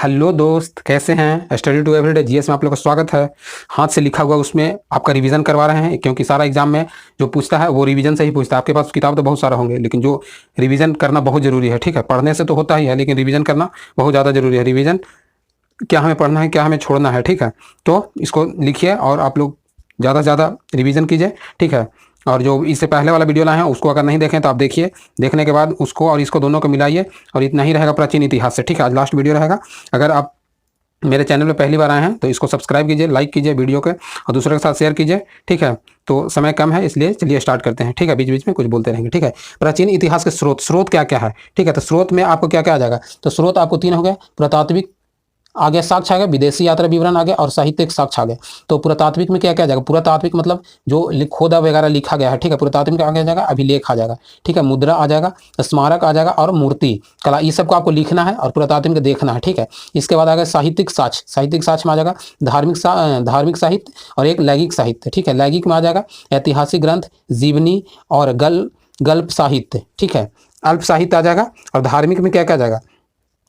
Hello दोस्त, कैसे हैं। स्टडी टू एवरीडे जीएस में आप लोग का स्वागत है। हाथ से लिखा हुआ उसमें आपका रिवीजन करवा रहे हैं, क्योंकि सारा एग्जाम में जो पूछता है वो रिवीजन से ही पूछता है। आपके पास किताब तो बहुत सारा होंगे, लेकिन जो रिवीजन करना बहुत जरूरी है। ठीक है, पढ़ने से तो होता ही है, लेकिन रिवीजन करना बहुत ज़्यादा जरूरी है। रिवीजन क्या हमें पढ़ना है, क्या हमें छोड़ना है। ठीक है, तो इसको लिखिए और आप लोग ज़्यादा से ज़्यादा रिवीजन कीजिए। ठीक है, और जो इससे पहले वाला वीडियो लाए हैं उसको अगर नहीं देखें तो आप देखिए। देखने के बाद उसको और इसको दोनों को मिलाइए, और इतना ही रहेगा प्राचीन इतिहास से। ठीक है, आज लास्ट वीडियो रहेगा। अगर आप मेरे चैनल में पहली बार आए हैं तो इसको सब्सक्राइब कीजिए, लाइक कीजिए वीडियो के, और दूसरे के साथ शेयर कीजिए। ठीक है, तो समय कम है इसलिए चलिए स्टार्ट करते हैं। ठीक है, बीच बीच में कुछ बोलते रहेंगे। ठीक है, प्राचीन इतिहास के स्रोत क्या क्या है। ठीक है, तो स्रोत में आपको क्या क्या आ जाएगा। तो स्रोत आपको तीन हो गए। पुरातात्विक आ गया, साक्ष्य आ गया, विदेशी यात्रा विवरण आ गया, और साहित्यिक साक्ष्य आ गया। तो पुरातात्विक में क्या क्या आ जाएगा। पुरातात्विक मतलब जो खोदा वगैरह लिखा गया है। ठीक है, पुरातात्विक आ जाएगा, अभिलेख आ जाएगा। ठीक है, मुद्रा आ जाएगा, स्मारक आ जाएगा, और मूर्ति कला, ये सबको आपको लिखना है और पुरातात्विक में देखना है। ठीक है, इसके बाद आ गया साहित्यिक साक्ष्य। साहित्यिक साक्ष्य में आ जाएगा धार्मिक साहित्य और एक लैंगिक साहित्य। ठीक है, लैंगिक में आ जाएगा ऐतिहासिक ग्रंथ, जीवनी और गल्प साहित्य। ठीक है, अल्प साहित्य आ जाएगा। और धार्मिक में क्या क्या आ जाएगा।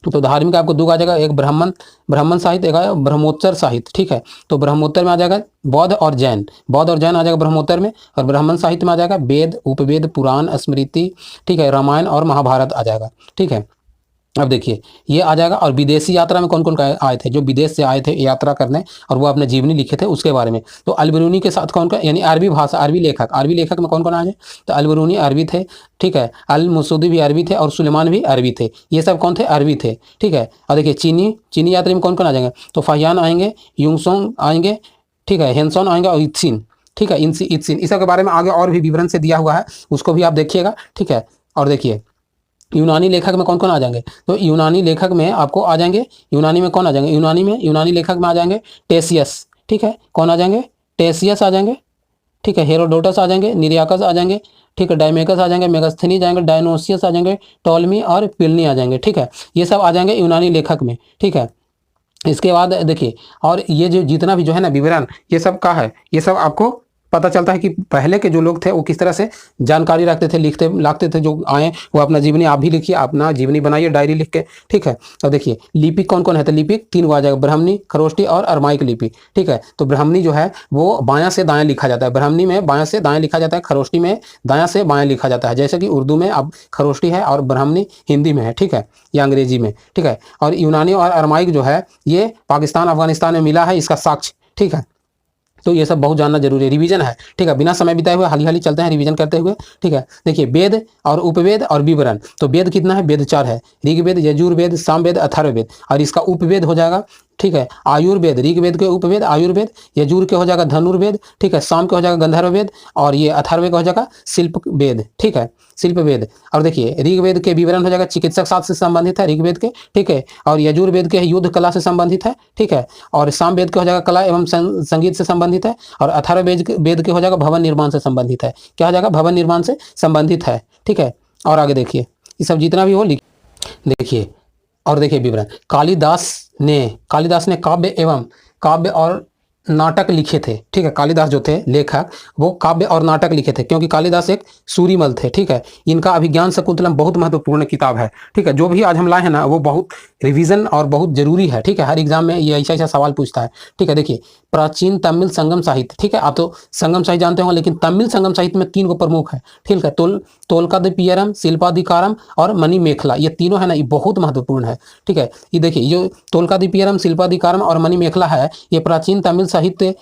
तो धार्मिक आपको दो आ जाएगा, एक ब्राह्मण साहित्य, एक ब्रह्मोत्तर साहित्य। ठीक है, तो ब्रह्मोत्तर में आ जाएगा बौद्ध और जैन आ जाएगा ब्रह्मोत्तर में। और ब्राह्मण साहित्य में आ जाएगा वेद, उपवेद, पुराण, स्मृति। ठीक है, रामायण और महाभारत आ जाएगा। ठीक है, अब देखिए ये आ जाएगा। और विदेशी यात्रा में कौन कौन आए थे, जो विदेश से आए थे यात्रा करने और वो अपने जीवनी लिखे थे उसके बारे में। तो अलबरूनी के साथ कौन कौन, यानी अरबी भाषा, अरबी लेखक में कौन कौन आ जाए। तो अलबरूनी अरबी थे। ठीक है, अल मसूदी भी अरबी थे, और सुलेमान भी अरबी थे। ये सब कौन थे, अरबी थे। ठीक है, और देखिए चीनी यात्रा में कौन कौन आ जाएंगे। तो फाहियान आएंगे, यूंगसोंग आएंगे, ठीक है, हेनसोन आएंगे, और इत्सिन। ठीक है, इत्सिन, इस सब के बारे में आगे और भी विवरण से दिया हुआ है, उसको भी आप देखिएगा। ठीक है, और देखिए यूनानी लेखक में कौन कौन आ जाएंगे। तो यूनानी लेखक में आपको आ जाएंगे, यूनानी में कौन आ जाएंगे, यूनानी लेखक में आ जाएंगे टेसियस। ठीक है, कौन आ जाएंगे, टेसियस आ जाएंगे। ठीक है, हेरोडोटस आ जाएंगे, निरियाकस आ जाएंगे। ठीक है, डायमेकस आ जाएंगे, मेगास्थनीज जाएंगे, डायनोसियस आ जाएंगे, टॉलमी और पिलनी आ जाएंगे। ठीक है, ये सब आ जाएंगे यूनानी लेखक में। ठीक है, इसके बाद देखिए, और ये जो जितना भी जो है ना विवरण, ये सब का है, ये सब आपको पता चलता है कि पहले के जो लोग थे वो किस तरह से जानकारी रखते थे, लाते थे। जो आए वो अपना जीवनी, आप भी लिखिए, अपना जीवनी बनाइए डायरी लिख के। ठीक है, तो देखिए लिपि कौन कौन है। तो लिपि तीन को आ जाएगा, ब्राह्मणी, खरोष्टी और अरमाइक लिपि। ठीक है, तो ब्राह्मणी जो है वो बायां से दाएं लिखा जाता है। ब्राह्मणी में बायां से दाएं लिखा जाता है, खरोष्टी में दायां से बाएं लिखा जाता है। जैसे कि उर्दू में अब खरोष्टी है और ब्राह्मणी हिंदी में है। ठीक है, या अंग्रेजी में। ठीक है, और यूनानी और अरमाइक जो है ये पाकिस्तान अफगानिस्तान में मिला है, इसका साक्ष्य। ठीक है, तो ये सब बहुत जानना जरूरी है, रिवीजन है। ठीक है, बिना समय बिताए हुए हाली हाली चलते हैं रिवीजन करते हुए। ठीक है, देखिए वेद और उपवेद और विवरण। तो वेद कितना है, वेद 4 है, ऋग्वेद, यजुर्वेद, सामवेद, अथर्ववेद। और इसका उपवेद हो जाएगा, ठीक है, आयुर्वेद, ऋग्वेद के उपवेद आयुर्वेद, यजुर के हो जाएगा धनुर्वेद। ठीक है, साम के हो जाएगा गंधर्ववेद, और ये अथर्व का हो जाएगा शिल्प वेद। ठीक है, शिल्प वेद। और देखिए ऋग्वेद के विवरण हो जाएगा चिकित्सक शास्त्र से संबंधित है ऋग्वेद के। ठीक है, और यजुर्वेद के युद्ध कला से संबंधित है। ठीक है, और सामवेद के हो जाएगा कला एवं संगीत से संबंधित है। और अथर्ववेद के हो जाएगा भवन निर्माण से संबंधित है। क्या हो जाएगा, भवन निर्माण से संबंधित है। ठीक है, और आगे देखिए ये सब जितना भी हो देखिए। और देखिए विवरण, कालिदास ने काव्य और नाटक लिखे थे। ठीक है, कालिदास जो थे लेखक, वो काव्य और नाटक लिखे थे, क्योंकि कालिदास एक सूरीमल थे। ठीक है, इनका अभिज्ञान शकुंतलम बहुत महत्वपूर्ण किताब है। ठीक है, जो भी आज हम लाए हैं ना वो बहुत रिवीजन और बहुत जरूरी है। ठीक है, हर एग्जाम में ये ऐसा सवाल पूछता है। ठीक है, देखिए प्राचीन तमिल संगम साहित्य। ठीक है, आप तो संगम साहित्य जानते हो, लेकिन तमिल संगम साहित्य में 3 को प्रमुख है। ठीक है, तोलकादिपियरम, शिल्पाधिकारम और मणिमेखला, ये तीनों है ना, ये बहुत महत्वपूर्ण है। ठीक है, ये देखिए जो तोलकादिपियरम, शिल्पाधिकारम और मणिमेखला है, ये प्राचीन तमिल साहित्य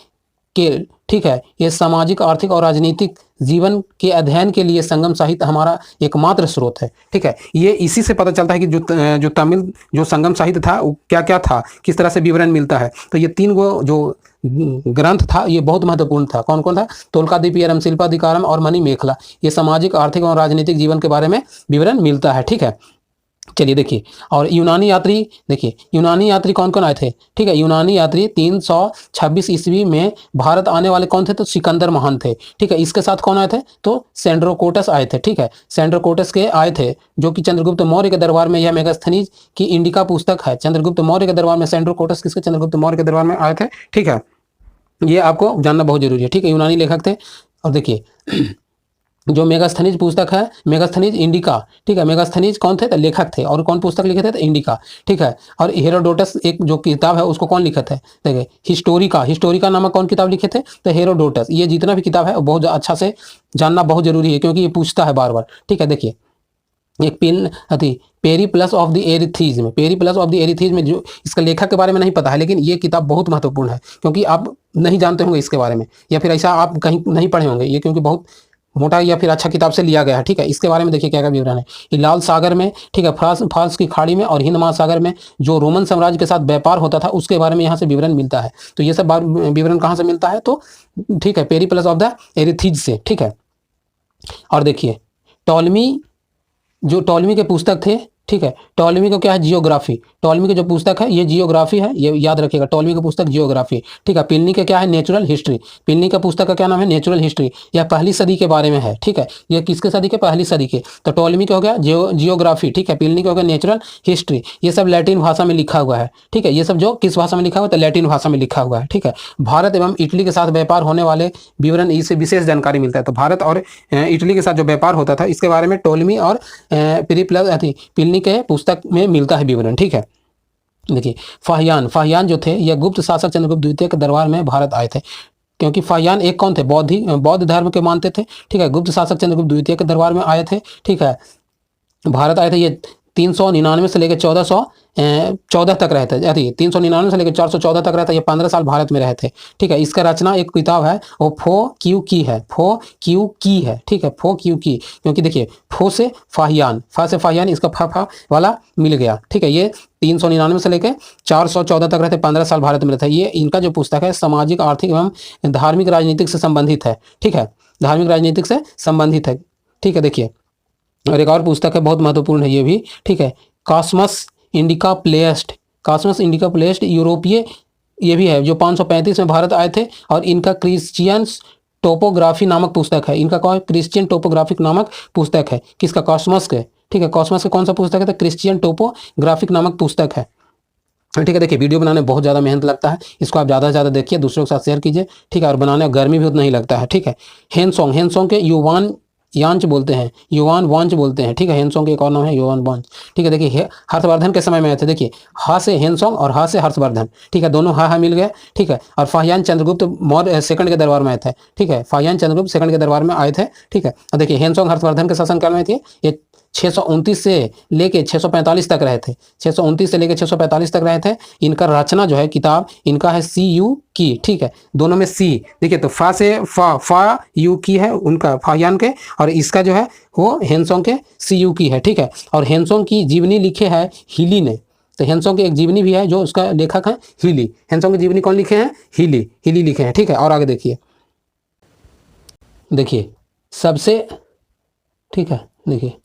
के, ठीक है, ये सामाजिक, आर्थिक और राजनीतिक जीवन के अध्ययन के लिए संगम साहित्य हमारा एकमात्र स्रोत है। ठीक है, ये इसी से पता चलता है कि जो तमिल जो संगम साहित्य था वो क्या क्या था, किस तरह से विवरण मिलता है। तो ये 3 गो जो ग्रंथ था ये बहुत महत्वपूर्ण था। कौन कौन था, तोलकादिपियरम, शिल्पाधिकारम और मणिमेखला। ये सामाजिक, आर्थिक और राजनीतिक जीवन के बारे में विवरण मिलता है। ठीक है, चलिए देखिए। और यूनानी यात्री, देखिए यूनानी यात्री कौन कौन आए थे। ठीक है, यूनानी यात्री 326 ईस्वी में भारत आने वाले कौन थे, तो सिकंदर महान थे। ठीक है, इसके साथ कौन आए थे, तो सेंड्रोकोटस आए थे। ठीक है, सेंड्रोकोटस के आए थे, जो कि चंद्रगुप्त मौर्य के दरबार में, यह मेगास्थनीज की इंडिका पुस्तक है। चंद्रगुप्त मौर्य के दरबार में सेंड्रोकोटस किसके, चंद्रगुप्त मौर्य के दरबार में आए थे। ठीक है, ये आपको जानना बहुत जरूरी है। ठीक है, यूनानी लेखक थे। और देखिए जो मेगास्थनीज पुस्तक है, मेगास्थनीज इंडिका, ठीक है। मेगास्थनीज कौन थे? तो लेखक थे। और कौन पुस्तक लिखे थे? तो इंडिका, ठीक है। और हेरोडोटस एक जो किताब है उसको कौन लिखे थे? देखिए हिस्टोरिका, हिस्टोरिका नामक कौन किताब लिखे थे? तो हेरोडोटस। ये जितना भी किताब है वो बहुत अच्छा से जानना बहुत जरूरी है, क्योंकि ये पूछता है बार बार, ठीक है। देखिए एक पिन अति Periplus of the Erythraean, Periplus of the Erythraean में जो इसका लेखक के बारे में नहीं पता है, लेकिन ये किताब बहुत महत्वपूर्ण है, क्योंकि आप नहीं जानते होंगे इसके बारे में, या फिर ऐसा आप कहीं नहीं पढ़े होंगे ये, क्योंकि बहुत मोटा या फिर अच्छा किताब से लिया गया है, ठीक है। इसके बारे में देखिए क्या क्या विवरण है। ये लाल सागर में, ठीक है, फार्स की खाड़ी में और हिंद महासागर में जो रोमन साम्राज्य के साथ व्यापार होता था उसके बारे में यहाँ से विवरण मिलता है। तो ये सब विवरण कहाँ से मिलता है? तो ठीक है, पेरिप्लस ऑफ द एरिथीज से, ठीक है। और देखिए टॉलमी, जो टॉलमी के पुस्तक थे, ठीक है। टॉलमी को क्या है? जियोग्राफी। टॉलमी की जो पुस्तक है ये जियोग्राफी है, ये याद रखिएगा। टॉलमी की पुस्तक जियोग्राफी, ठीक है। प्लिनी का क्या है? Natural history. प्लिनी का पुस्तक का क्या नाम है? Natural history. यह पहली सदी के बारे में है, ठीक है। ये किसके सदी के? पहली सदी के। तो टॉलमी का हो गया जियोग्राफी, ठीक है। प्लिनी का हो गया नेचुरल हिस्ट्री। ये सब लैटिन भाषा में लिखा हुआ है, ठीक है। ये सब जो किस भाषा में लिखा हुआ है? तो लैटिन भाषा में लिखा हुआ है, ठीक है। भारत एवं इटली के साथ व्यापार होने वाले विवरण, इससे विशेष जानकारी मिलता है। तो भारत और इटली के साथ जो व्यापार होता था इसके बारे में टोलमी और प्लिनी के पुस्तक में मिलता है विवरण, ठीक है। देखिए फाहियान, फाहियान जो थे यह गुप्त शासक चंद्रगुप्त द्वितीय के दरबार में भारत आए थे, क्योंकि फाहियान एक कौन थे? बौद्ध धर्म के मानते थे, ठीक है। गुप्त शासक चंद्रगुप्त द्वितीय के दरबार में आए थे, ठीक है। भारत आए थे। ये 399 से लेकर 1414 तक रहे थे, 399 से लेकर 414 तक रहे थे। ये 15 साल भारत में रहे थे, ठीक है। इसका रचना एक किताब है वो फो क्यू की है, फो क्यू की है, ठीक है। फो क्यू की, क्योंकि देखिए फो से फाहियान, फा से फाहियान, इसका फा वाला मिल गया, ठीक है। ये 399 से लेकर 414 तक रहते, 15 साल भारत में रहते। ये इनका जो पुस्तक है सामाजिक, आर्थिक एवं धार्मिक राजनीतिक से संबंधित है, ठीक है। धार्मिक राजनीतिक से संबंधित है, ठीक है। देखिए और एक और पुस्तक है बहुत महत्वपूर्ण है ये भी, ठीक है। Cosmos indica placed, cosmos indica placed यूरोपीय ये भी है, जो 535 में भारत आए थे। और इनका क्रिश्चियंस टोपोग्राफी नामक पुस्तक है। इनका कौन? क्रिश्चियन टोपोग्राफिक नामक पुस्तक है। किसका? कॉस्मस के, ठीक है। कॉस्मस का कौन सा पुस्तक है? तो क्रिश्चियन टोपोग्राफिक नामक पुस्तक है, ठीक है। देखिए वीडियो बनाने बहुत ज़्यादा मेहनत लगता है, इसको आप ज़्यादा से ज़्यादा देखिए, दूसरों के साथ शेयर कीजिए, ठीक है। और बनाने गर्मी भी उतना ही लगता है, ठीक है। हेनसोंग, हेनसोंग के युवान यांच बोलते हैं, युवान वांच बोलते हैं, ठीक है। हेनसोंग के एक और नाम है युवान वांच, ठीक है। देखिए हर्षवर्धन के समय में आए थे। देखिए हा से हेनसोंग और हा से हर्षवर्धन, ठीक है। दोनों हा मिल गए, ठीक है। और फाहियान चंद्रगुप्त मौर्य सेकंड के दरबार में आए थे, ठीक है। फाहियान चंद्रगुप्त सेकंड के दरबार में आए थे, ठीक है। और देखिए हेनसोंग हर्षवर्धन के शासनकाल में थे। ये 629 से लेके 645 तक रहे थे, 629 से लेके 645 तक रहे थे। इनका रचना जो है किताब इनका है सी यू की, ठीक है। दोनों में सी, देखिए तो फा से फा यू की है उनका फाहियान के, और इसका जो है वो हेनसोंग के सी यू की है, ठीक है। और हेनसोंग की जीवनी लिखे है हीली ने। तो हेनसोंग की एक जीवनी भी है जो उसका लेखक है हीली। हेनसोंग की जीवनी कौन लिखे हैं? हीली, हीली लिखे हैं, ठीक है। और आगे देखिए, देखिए सबसे, ठीक है। देखिए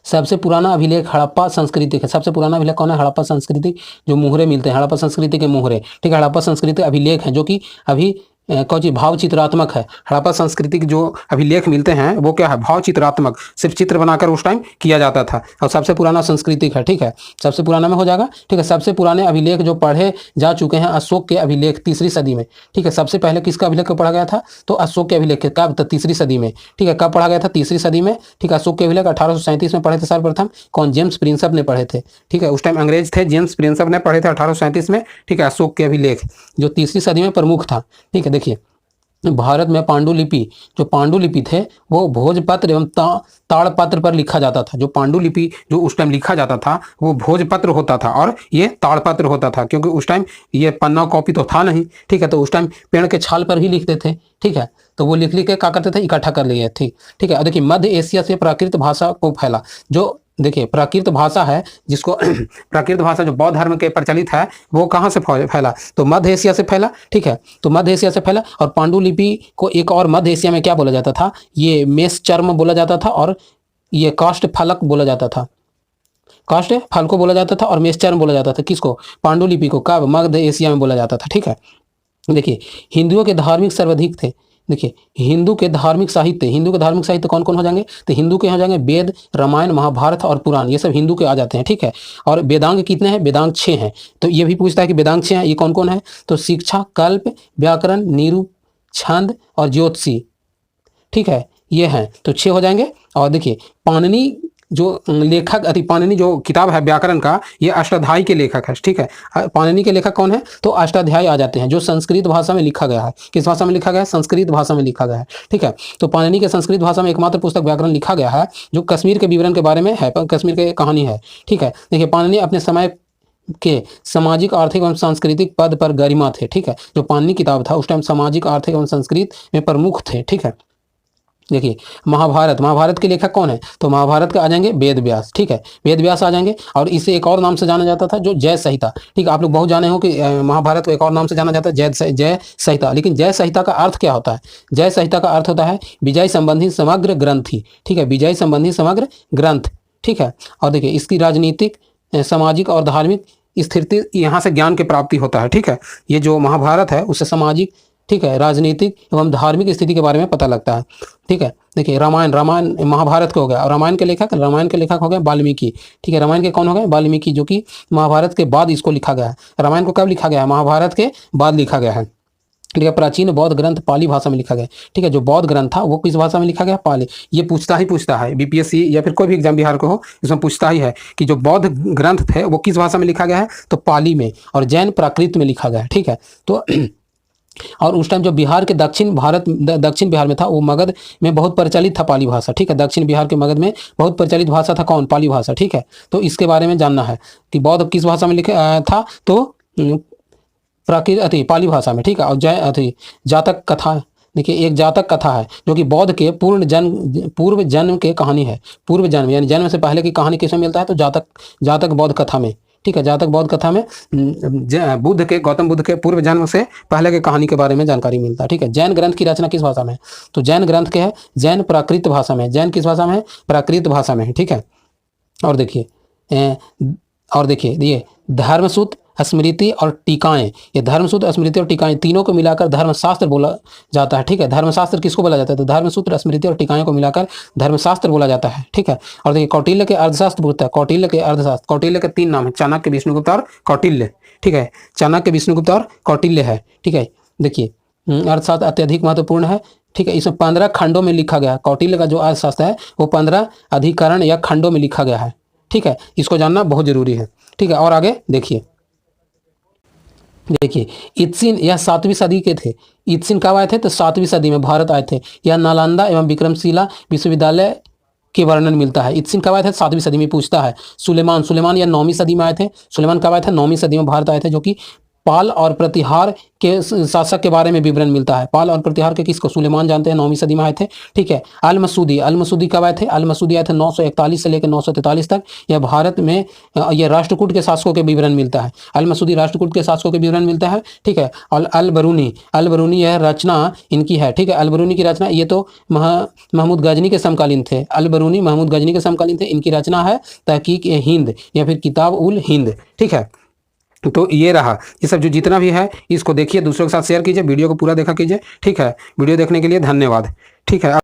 सबसे पुराना अभिलेख हड़प्पा संस्कृति है। सबसे पुराना अभिलेख कौन है? हड़प्पा संस्कृति, जो मुहरे मिलते हैं, हड़प्पा संस्कृति के मुहरे, ठीक है। हड़प्पा संस्कृति अभिलेख है जो कि अभी कौन सी भाव चित्रात्मक है। हड़प्पा संस्कृति के जो अभिलेख मिलते हैं वो क्या है? भाव चित्रात्मक, सिर्फ चित्र बनाकर उस टाइम किया जाता था। और सबसे पुराना संस्कृतिक है, ठीक है। सबसे पुराना में हो जाएगा, ठीक है। सबसे पुराने अभिलेख जो पढ़े जा चुके हैं अशोक के अभिलेख 3री सदी में, ठीक है। सबसे पहले किसका अभिलेख को पढ़ा गया था? तो अशोक के अभिलेख कब? तो 3री सदी में, ठीक है। कब पढ़ा गया था? 3री सदी में, ठीक है। अशोक के अभिलेख 1837 में पढ़े थे सर्वप्रथम। कौन? जेम्स प्रिंसप ने पढ़े थे, ठीक है। उस टाइम अंग्रेज थे, जेम्स प्रिंसप ने पढ़े थे 1837 में, ठीक है। अशोक के अभिलेख जो 3री सदी में प्रमुख था, ठीक है। देखिए भारत में पांडुलिपि, जो पांडुलिपि थे वो भोजपत्र एवं ताड़पत्र पर लिखा जाता था। जो पांडुलिपि जो उस टाइम लिखा जाता था वो भोजपत्र होता था और ये ताड़पत्र होता था, क्योंकि उस टाइम ये पन्ना कॉपी तो था नहीं, ठीक है। तो उस टाइम पेड़ के छाल पर ही लिखते थे, ठीक है। तो वो लिख के क्या करते थे? इकट्ठा कर लिए, ठीक है। और देखिए मध्य एशिया से प्राकृत भाषा को फैला। जो देखिए प्राकृत भाषा है जिसको प्राकृत भाषा जो बौद्ध धर्म के प्रचलित है वो कहाँ से फैला? तो मध्य एशिया से फैला, ठीक है। तो मध्य एशिया से फैला। और पांडुलिपि को एक और मध्य एशिया में क्या बोला जाता था? ये मेष चर्म बोला जाता था और ये काष्ठ फलक बोला जाता था। काष्ठ फल को बोला जाता था और मेष चर्म बोला जाता था। किसको? पांडुलिपि को। कब? मध्य एशिया में बोला जाता था, ठीक है। देखिए हिंदुओं के धार्मिक सर्वाधिक थे। देखिए हिंदू के धार्मिक साहित्य, हिंदू के धार्मिक साहित्य कौन कौन हो जाएंगे? तो हिंदू के हो जाएंगे वेद, रामायण, महाभारत और पुराण, ये सब हिंदू के आ जाते हैं, ठीक है। और वेदांग कितने हैं? वेदांग 6 हैं। तो ये भी पूछता है कि वेदांग 6 हैं, ये कौन कौन है? तो शिक्षा, कल्प, व्याकरण, निरूप, छंद और ज्योतिषी, ठीक है, ये हैं तो 6 हो जाएंगे। और देखिए पाणिनि जो लेखक पाणिनि जो किताब है व्याकरण का, ये अष्टाध्यायी के लेखक है। ठीक है, पाणिनि के लेखक कौन है? तो अष्टाध्यायी आ जाते हैं, जो संस्कृत भाषा में लिखा गया है। किस भाषा में लिखा गया है? संस्कृत भाषा में लिखा गया है। ठीक है, तो पाणिनि के संस्कृत भाषा में एकमात्र पुस्तक व्याकरण लिखा गया है जो कश्मीर के विवरण के बारे में है, कश्मीर की कहानी है। ठीक है, देखिए पाणिनि अपने समय के सामाजिक, आर्थिक एवं सांस्कृतिक पद पर गरिमा थे। ठीक है, जो पाणिनि किताब था उस टाइम सामाजिक, आर्थिक एवं संस्कृत में प्रमुख थे। ठीक है, देखिए महाभारत के लेखक कौन है? तो महाभारत के आ जाएंगे वेद व्यास। ठीक है, वेद व्यास आ जाएंगे। और इसे एक और नाम से जाना जाता था, जो जय संहिता। ठीक है, आप लोग बहुत जाने हो कि महाभारत को एक और नाम से जाना जाता है, जय संहिता। लेकिन जय संहिता का अर्थ क्या होता है? जय संहिता का अर्थ होता है विजय संबंधी समग्र ग्रंथि। ठीक है, विजय संबंधी समग्र ग्रंथ। ठीक है, और देखिए इसकी राजनीतिक, सामाजिक और धार्मिक स्थिति, यहाँ से ज्ञान की प्राप्ति होता है। ठीक है, ये जो महाभारत है उससे सामाजिक, ठीक है, राजनीतिक एवं धार्मिक स्थिति के बारे में पता लगता है। ठीक है, देखिए रामायण महाभारत के हो गया। और रामायण के लेखक हो गए वाल्मीकि। ठीक है, रामायण के कौन हो गए? वाल्मीकि, जो कि महाभारत के बाद इसको लिखा गया है। रामायण को कब लिखा गया है? महाभारत के बाद लिखा गया है। ठीक है, प्राचीन बौद्ध ग्रंथ पाली भाषा में लिखा गया। ठीक है, जो बौद्ध ग्रंथ था वो किस भाषा में लिखा गया? पाली। ये पूछता है बीपीएससी या फिर कोई भी एग्जाम बिहार को हो, इसमें पूछता ही है कि जो बौद्ध ग्रंथ थे वो किस भाषा में लिखा गया है? तो पाली में। और जैन प्राकृत में लिखा गया है। ठीक है, तो और उस टाइम जो बिहार के दक्षिण बिहार में था, वो मगध में बहुत प्रचलित था पाली भाषा। ठीक है, दक्षिण बिहार के मगध में बहुत प्रचलित भाषा था कौन? पाली भाषा। ठीक है, तो इसके बारे में जानना है कि बौद्ध किस भाषा में लिखा था? तो प्राकृत पाली भाषा में। ठीक है, और जातक कथा, देखिए एक जातक कथा है जो कि बौद्ध के पूर्व जन्म के कहानी है। पूर्व जन्म यानी जन्म से पहले की कहानी किसमें मिलता है? तो जातक बौद्ध कथा में। ठीक है, जातक बौद्ध कथा में गौतम बुद्ध के पूर्व जन्म से पहले के कहानी के बारे में जानकारी मिलता है। ठीक है, जैन ग्रंथ की रचना किस भाषा में है? तो जैन ग्रंथ के है जैन प्राकृत भाषा में। जैन किस भाषा में है? प्राकृत भाषा में है। ठीक है, और देखिए ये धर्मसूत्र, स्मृति और टीकाएं, ये धर्मसूत्र, स्मृति और टीकाएं तीनों को मिलाकर धर्मशास्त्र बोला जाता है। ठीक है, धर्मशास्त्र किसको बोला जाता है? तो धर्मसूत्र, स्मृति और टीकाएं को मिलाकर धर्मशास्त्र बोला जाता है। ठीक है, और देखिए कौटिल्य के अर्थशास्त्र बोलता है। कौटिल्य के अर्थशास्त्र, कौटिल्य के 3 नाम है, चाणक्य, विष्णुगुप्त और कौटिल्य। ठीक है, चाणक्य, विष्णुगुप्त और कौटिल्य है। ठीक है, देखिए अर्थशास्त्र अत्यधिक महत्वपूर्ण है। ठीक है, इसमें 15 खंडों में लिखा गया। कौटिल्य का जो अर्थशास्त्र है वो 15 अधिकरण या खंडों में लिखा गया है। ठीक है, इसको जानना बहुत जरूरी है। ठीक है, और आगे देखिए इत्सिन, यह 7वीं सदी के थे। इत्सिन कब आए थे? तो 7वीं सदी में भारत आए थे। यह नालंदा एवं विक्रमशिला विश्वविद्यालय के वर्णन मिलता है। इत्सिन कब आए थे? 7वीं सदी में। पूछता है सुलेमान या 9वीं सदी में आए थे। सुलेमान कब आए थे? 9वीं सदी में भारत आए थे, जो कि पाल और प्रतिहार के शासक के बारे में विवरण मिलता है। पाल और प्रतिहार के किसको? सुलेमान जानते हैं, 9वीं सदी में आए थे। ठीक है, अल मसूदी कब आए थे? अल मसूदी आए थे 941 से लेकर 943 तक। यह भारत में यह राष्ट्रकूट के शासकों के विवरण मिलता है। अल मसूदी राष्ट्रकूट के शासकों के विवरण मिलता है। ठीक है, और अल बरूनी यह रचना इनकी है। ठीक है, अल बरूनी की रचना, ये तो महमूद गजनी के समकालीन थे। अल बरूनी महमूद गजनी के समकालीन थे। इनकी रचना है तहकीक हिंद या फिर किताब उल हिंद। ठीक है, तो ये रहा, ये सब जो जितना भी है इसको देखिए, दूसरों के साथ शेयर कीजिए, वीडियो को पूरा देखा कीजिए। ठीक है, वीडियो देखने के लिए धन्यवाद। ठीक है।